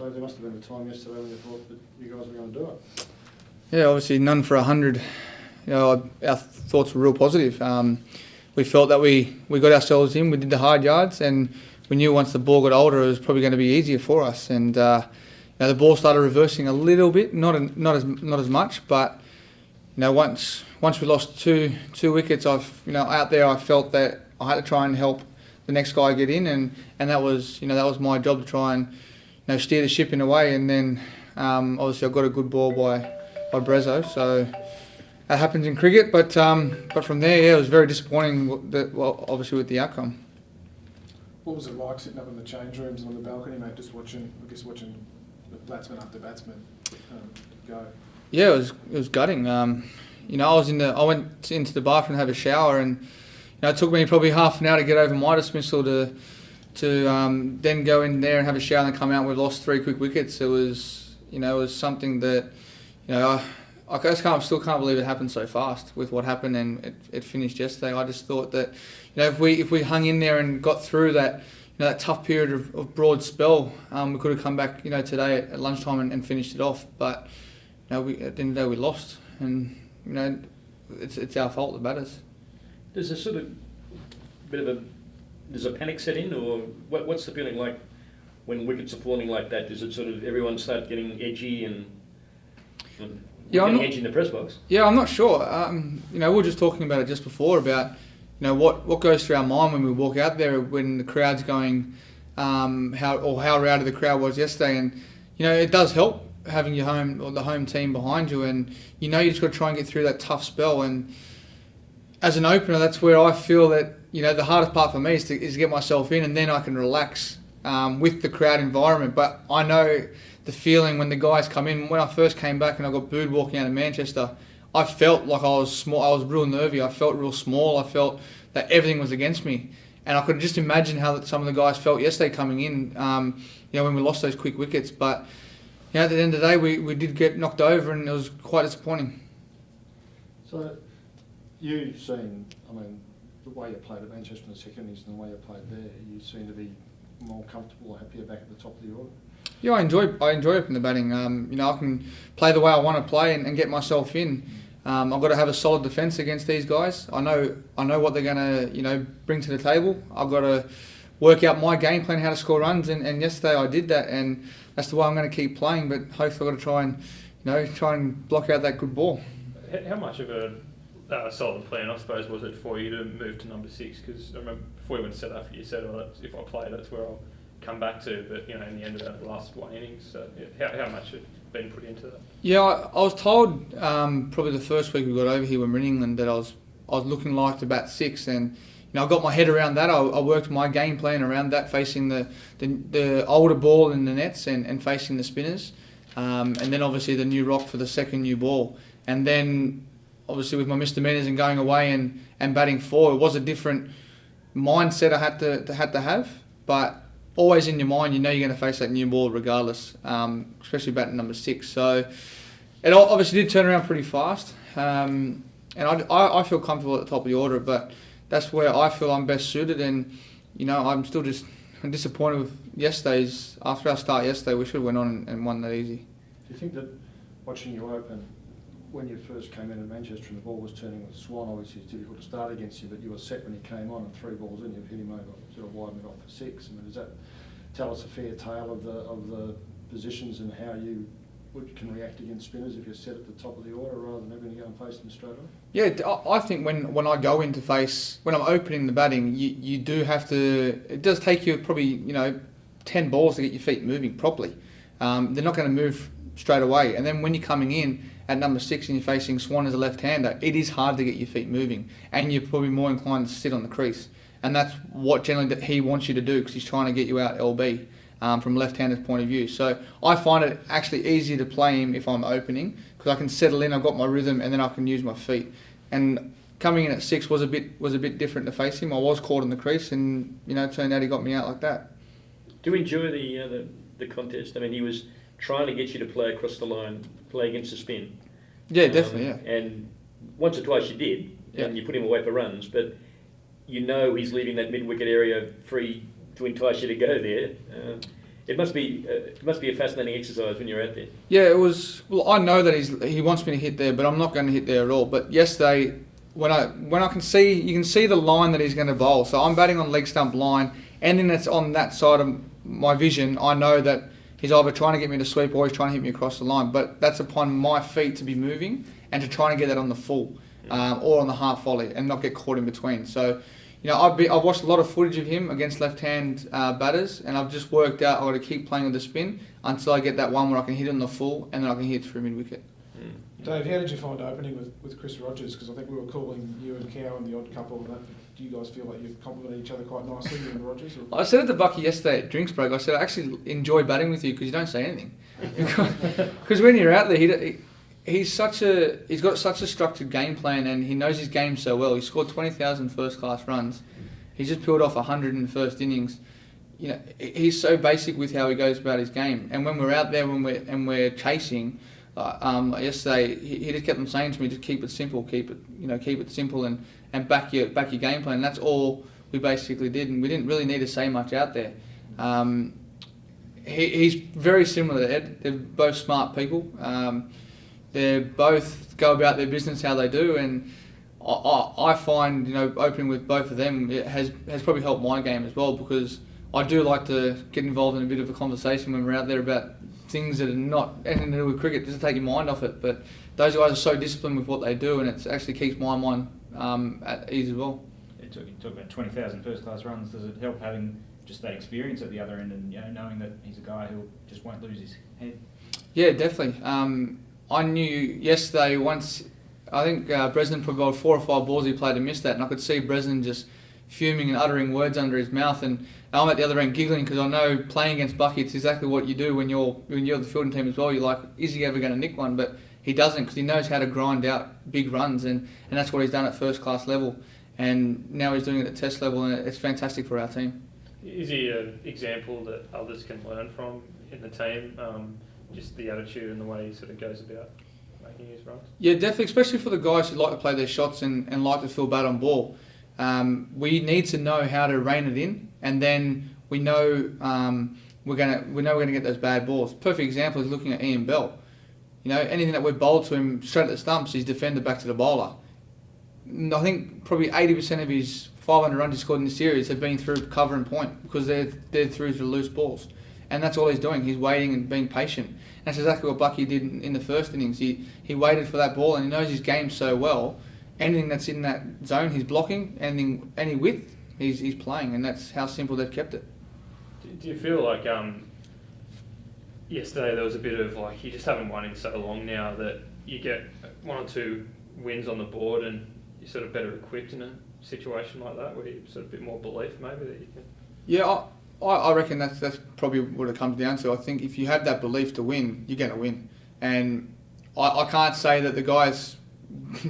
Dave, there must have been a time yesterday when you thought that you guys were going to do it. Yeah, obviously none for 100. Our thoughts were real positive. We felt that we got ourselves in, we did the hard yards, and we knew once the ball got older it was probably going to be easier for us. And the ball started reversing a little bit, not as much, but once we lost two wickets, out there I felt that I had to try and help the next guy get in, and that was my job to try and steer the ship in a way. And then obviously I got a good ball by Brezzo, so that happens in cricket. But from there, yeah, it was very disappointing. Obviously with the outcome. What was it like sitting up in the change rooms and on the balcony, mate, just watching the batsman after batsman go? Yeah, it was gutting. I went into the bathroom to have a shower, and it took me probably half an hour to get over my dismissal to then go in there and have a shower and come out. We've lost 3 quick wickets. It was something that I still can't believe it happened so fast with what happened, and it finished yesterday. I just thought that if we hung in there and got through that that tough period of broad spell, we could have come back today at lunchtime and finished it off. But at the end of the day we lost, and it's our fault, the batters. There's a sort of does a panic set in, or what's the feeling like when wickets are falling like that? Does it sort of everyone start getting edgy and edgy in the press box? Yeah, I'm not sure. We were just talking about it just before about what goes through our mind when we walk out there when the crowd's going, how rowdy the crowd was yesterday, and it does help having your home team behind you, and you just got to try and get through that tough spell. And as an opener, that's where I feel that the hardest part for me is to get myself in, and then I can relax with the crowd environment. But I know the feeling when the guys come in. When I first came back and I got booed walking out of Manchester, I felt like I was small. I was real nervy. I felt real small. I felt that everything was against me, and I could just imagine how some of the guys felt yesterday coming in. When we lost those quick wickets, but at the end of the day, we did get knocked over, and it was quite disappointing. So, you've seen, the way you played at Manchester in the second innings and the way you played there, you seem to be more comfortable or happier back at the top of the order. Yeah, I enjoy opening the batting. I can play the way I want to play and get myself in. I've got to have a solid defence against these guys. I know what they're going to bring to the table. I've got to work out my game plan, how to score runs, and yesterday I did that, and that's the way I'm going to keep playing. But hopefully I've got to try and block out that good ball. How much of a solid plan, I suppose, was it for you to move to number 6? Because I remember before you went to set up, you said, if I play, that's where I'll come back to. But in the end of that last one innings, so how much had been put into that? Yeah, I was told probably the first week we got over here when we were in England that I was looking to bat 6, and I got my head around that. I worked my game plan around that, facing the older ball in the nets and facing the spinners, and then obviously the new rock for the second new ball, and then obviously with my misdemeanors and going away and batting 4, it was a different mindset I had to have, but always in your mind, you're going to face that new ball regardless, especially batting number 6. So it obviously did turn around pretty fast, and I feel comfortable at the top of the order, but that's where I feel I'm best suited, and I'm still I'm disappointed with yesterday's. After our start yesterday, we should have went on and won that easy. Do you think that watching you open, when you first came in at Manchester and the ball was turning with Swan, obviously it's difficult to start against you, but you were set when he came on, and 3 balls in, you've hit him over, sort of widened it off for 6. Does that tell us a fair tale of the positions and how you can react against spinners if you're set at the top of the order rather than having to go and face them straight off? Yeah, I think when I go in to face, when I'm opening the batting, you do have to, it does take you probably 10 balls to get your feet moving properly. They're not going to move straight away, and then when you're coming in at number 6 and you're facing Swan as a left-hander, it is hard to get your feet moving, and you're probably more inclined to sit on the crease, and that's what generally that he wants you to do, because he's trying to get you out LB from left-hander's point of view. So I find it actually easier to play him if I'm opening, because I can settle in, I've got my rhythm, and then I can use my feet. And coming in at 6 was a bit different to face him. I was caught in the crease, and it turned out he got me out like that. Do you enjoy the contest? He was trying to get you to play across the line, play against the spin. Yeah, definitely, yeah. And once or twice you did, and you put him away for runs, but he's leaving that mid-wicket area free to entice you to go there. It must be a fascinating exercise when you're out there. Yeah, it was. Well, I know that he wants me to hit there, but I'm not going to hit there at all. But yesterday, when I can see, you can see the line that he's going to bowl. So I'm batting on leg stump line, anything that's on that side of my vision, I know that he's either trying to get me to sweep or he's trying to hit me across the line. But that's upon my feet to be moving and to try and get that on the full or on the half volley and not get caught in between. So, I've watched a lot of footage of him against left-hand batters, and I've just worked out I've got to keep playing with the spin until I get that one where I can hit on the full and then I can hit through mid-wicket. Dave, how did you find opening with Chris Rogers? Because I think we were calling you and Cow and the odd couple. Do you guys feel like you complement each other quite nicely, you and Rogers? Or? I said it to Bucky yesterday at drinks break. I said I actually enjoy batting with you because you don't say anything. Because when you're out there, he's got such a structured game plan and he knows his game so well. He scored 20,000 first-class runs. He's just peeled off 100 in the first innings. He's so basic with how he goes about his game. And when we're out there we're chasing. Yesterday, he just kept on saying to me, just keep it simple, keep it simple, and back your game plan. And that's all we basically did, and we didn't really need to say much out there. He's very similar to Ed. They're both smart people. They both go about their business how they do, and I find opening with both of them has probably helped my game as well, because I do like to get involved in a bit of a conversation when we're out there about things that are not anything to do with cricket, just to take your mind off it. But those guys are so disciplined with what they do, and it actually keeps my mind at ease as well. You talk about 20,000 first-class runs. Does it help having just that experience at the other end, and knowing that he's a guy who just won't lose his head? Yeah, definitely. I knew yesterday once. I think Bresnan probably bowled 4 or 5 balls he played and missed that, and I could see Bresnan just fuming and uttering words under his mouth, and I'm at the other end giggling because I know playing against Bucky, it's exactly what you do when you're the fielding team as well. You're like, is he ever going to nick one? But he doesn't, because he knows how to grind out big runs, and that's what he's done at first class level, and now he's doing it at test level, and it's fantastic for our team. Is he an example that others can learn from in the team? Just the attitude and the way he sort of goes about making his runs? Yeah, definitely, especially for the guys who like to play their shots and like to feel bad on ball. We need to know how to rein it in, and then we know we're gonna get those bad balls. Perfect example is looking at Ian Bell. Anything that we've bowled to him straight at the stumps, he's defended back to the bowler. I think probably 80% of his 500 runs he scored in the series have been through cover and point, because they're through the loose balls, and that's all he's doing. He's waiting and being patient. And that's exactly what Bucky did in the first innings. He waited for that ball, and he knows his game so well. Anything that's in that zone, he's blocking. Any width, he's playing, and that's how simple they've kept it. Do you feel like yesterday there was a bit of like, you just haven't won in so long now that you get 1 or 2 wins on the board and you're sort of better equipped in a situation like that, where you sort of a bit more belief maybe that you can? Yeah, I reckon that's probably what it comes down to. I think if you have that belief to win, you're going to win. And I can't say that the guys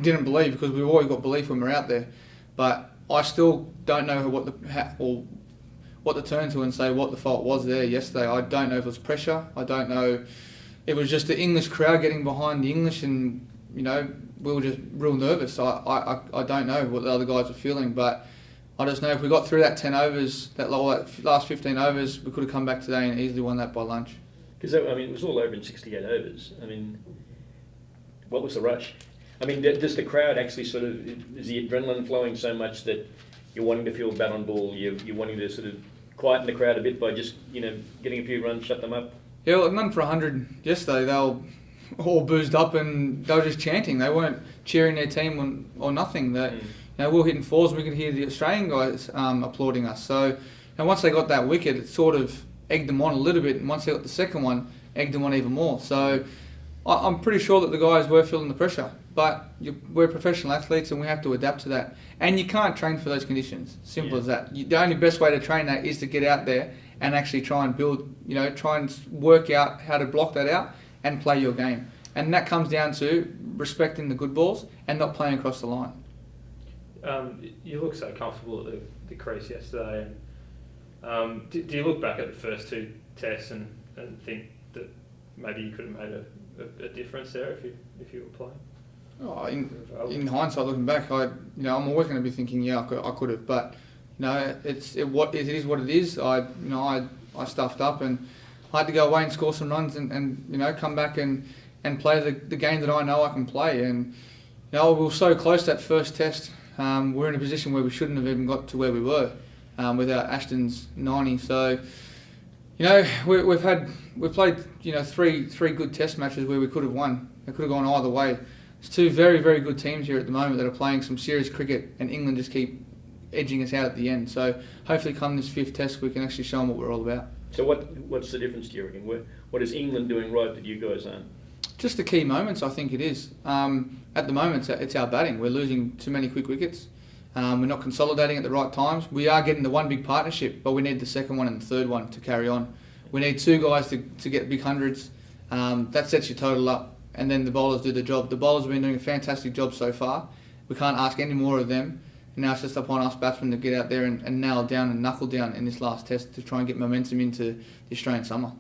didn't believe, because we've always got belief when we're out there. But I still don't know what to turn to and say what the fault was there yesterday. I don't know if it was pressure. I don't know if it was just the English crowd getting behind the English, and we were just real nervous. I don't know what the other guys were feeling, but I just know if we got through that 10 overs, that last 15 overs, we could have come back today and easily won that by lunch. Because it was all over in 68 overs. What was the rush? Does the crowd actually is the adrenaline flowing so much that you're wanting to feel bad on ball, you're wanting to sort of quieten the crowd a bit by just, getting a few runs, shut them up? Yeah, well, none for 100 yesterday. They were all boozed up and they were just chanting. They weren't cheering their team or nothing. We were hitting 4s, and we could hear the Australian guys applauding us. So, once they got that wicket, it sort of egged them on a little bit, and once they got the second one, egged them on even more. So, I'm pretty sure that the guys were feeling the pressure. But we're professional athletes, and we have to adapt to that. And you can't train for those conditions. Simple as that. The only best way to train that is to get out there and actually try and build, try and work out how to block that out and play your game. And that comes down to respecting the good balls and not playing across the line. You look so comfortable at the crease yesterday. And do you look back at the first 2 tests and think that maybe you could have made a difference there if you were playing? Oh, in hindsight, looking back, I'm always going to be thinking, I could have, but it is what it is. I stuffed up, and I had to go away and score some runs and you know, come back and play the game that I know I can play. And you know, we were so close that first test. We're in a position where we shouldn't have even got to where we were without Ashton's 90. So, you know, we've played, you know, three good test matches where we could have won. It could have gone either way. There's two very, very good teams here at the moment that are playing some serious cricket, and England just keep edging us out at the end. So hopefully come this fifth test we can actually show them what we're all about. So what's the difference, do you reckon? What is England doing right that you guys aren't? Just the key moments, I think it is. At the moment, it's our batting. We're losing too many quick wickets. We're not consolidating at the right times. We are getting the one big partnership, but we need the second one and the third one to carry on. We need two guys to get big hundreds. That sets your total up, and then the bowlers do the job. The bowlers have been doing a fantastic job so far. We can't ask any more of them. And now it's just upon us batsmen to get out there and nail down and knuckle down in this last test to try and get momentum into the Australian summer.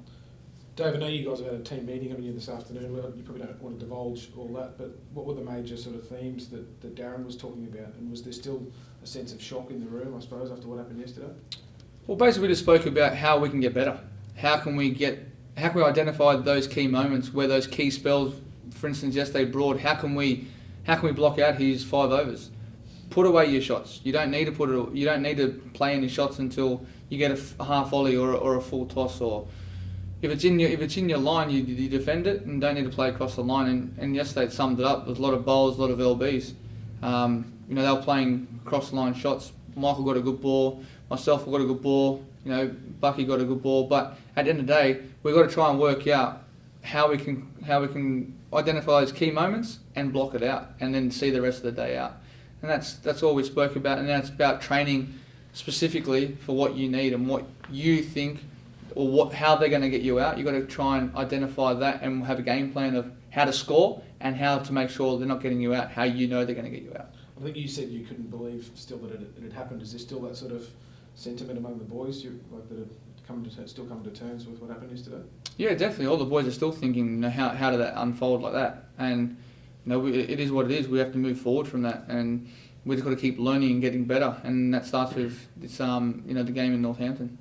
Dave, I know you guys have had a team meeting on you this afternoon. Well, you probably don't want to divulge all that, but what were the major sort of themes that Darren was talking about? And was there still a sense of shock in the room, I suppose, after what happened yesterday? Well, basically we just spoke about how we can get better. How can we identify those key moments where those key spells, for instance, yesterday Broad, how can we block out his 5 overs? Put away your shots. You don't need to play any shots until you get a half volley or a full toss, or if it's in your line, you defend it and don't need to play across the line. And yesterday it summed it up. There's a lot of bowls, a lot of LBs. You know, they were playing across the line shots. Michael got a good ball. Myself got a good ball. You know, Bucky got a good ball. But at the end of the day, we've got to try and work out how we can identify those key moments and block it out, and then see the rest of the day out. And that's all we spoke about. And that's about training specifically for what you need and what you think, or how they're going to get you out. You've got to try and identify that and have a game plan of how to score and how to make sure they're not getting you out, how you know they're going to get you out. I think you said you couldn't believe still that it had happened. Is there still that sort of sentiment among the boys, still come to terms with what happened yesterday? Yeah, definitely. All the boys are still thinking, you know, how did that unfold like that? And you know, it is what it is. We have to move forward from that, and we've just got to keep learning and getting better. And that starts with this, you know, the game in Northampton.